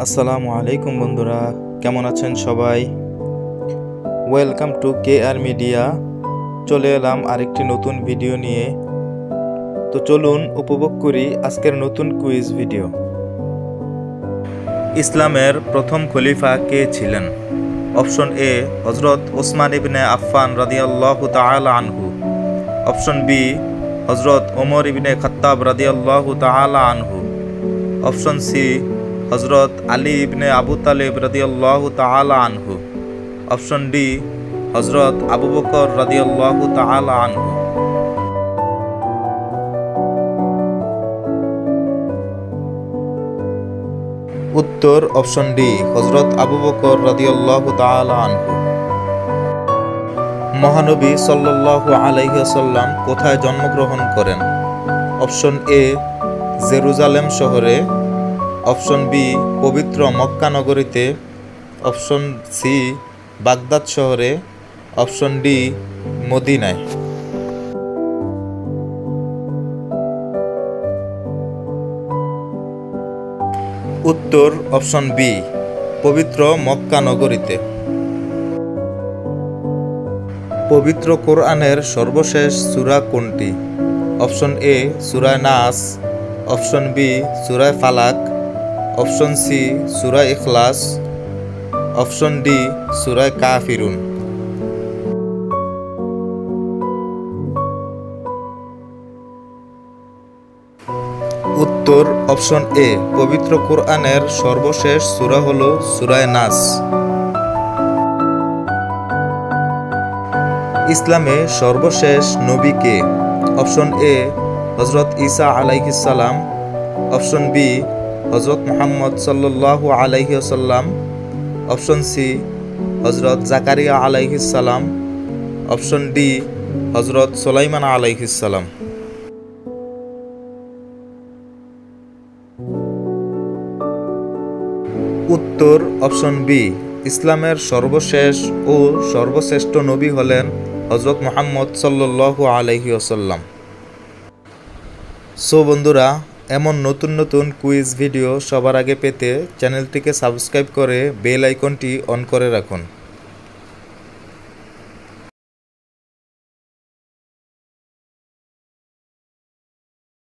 আসসালামু আলাইকুম বন্ধুরা, কেমন আছেন সবাই? Welcome to KR media. চলে এলাম আরেকটি নতুন ভিডিও নিয়ে। তো চলুন উপভোগ করি আজকের নতুন কুইজ ভিডিও। ইসলামের প্রথম খলিফা কে ছিলেন? অপশন এ হযরত ওসমান ইবনে আফফান রাদিয়াল্লাহু তাআলা আনহু। অপশন বি হযরত ওমর ইবনে খাত্তাব রাদিয়াল্লাহু তাআলা আনহু। অপশন সি হযরত আলী ইবনে আবু তালিব রাদিয়াল্লাহু তাআলা আনহু। অপশন ডি হযরত আবু বকর রাদিয়াল্লাহু তাআলা আনহু। উত্তর অপশন ডি হযরত আবু বকর রাদিয়াল্লাহু তাআলা আনহু। মহানবী সাল্লাল্লাহু আলাইহি ওয়াসাল্লাম কোথায় জন্মগ্রহণ করেন? অপশন এ জেরুজালেম শহরে। অপশন বি পবিত্র মক্কা নগরীতে। অপশন সি বাগদাদ শহরে। অপশন ডি মদিনায়। উত্তর অপশন বি পবিত্র মক্কা নগরীতে। পবিত্র কোরআনের সর্বশেষ সূরা কোনটি? অপশন এ সূরা নাস। অপশন বি সূরা ফালাক। অপশন সি সূরা ইখলাস। অপশন ডি সূরা কাফিরুন। উত্তর অপশন এ পবিত্র কোরআনের সর্বশেষ সূরা হলো সূরা নাস। ইসলামে সর্বশেষ নবী কে? অপশন এ হযরত ঈসা আলাইহিস সালাম। অপশন বি হযরত মুহাম্মদ সাল্লাল্লাহু আলাইহি ওয়াসাল্লাম। অপশন সি হযরত জাকারিয়া আলাইহিস সালাম। অপশন ডি হযরত সুলাইমান আলাইহিস সালাম। উত্তর অপশন বি ইসলামের সর্বশেষ ও সর্বশ্রেষ্ঠ নবী হলেন হযরত মুহাম্মদ সাল্লাল্লাহু আলাইহি ওয়াসাল্লাম। সো বন্ধুরা, এমন নতুন নতুন কুইজ ভিডিও সবার আগে পেতে চ্যানেলটিকে সাবস্ক্রাইব করে বেল আইকনটি অন করে রাখুন।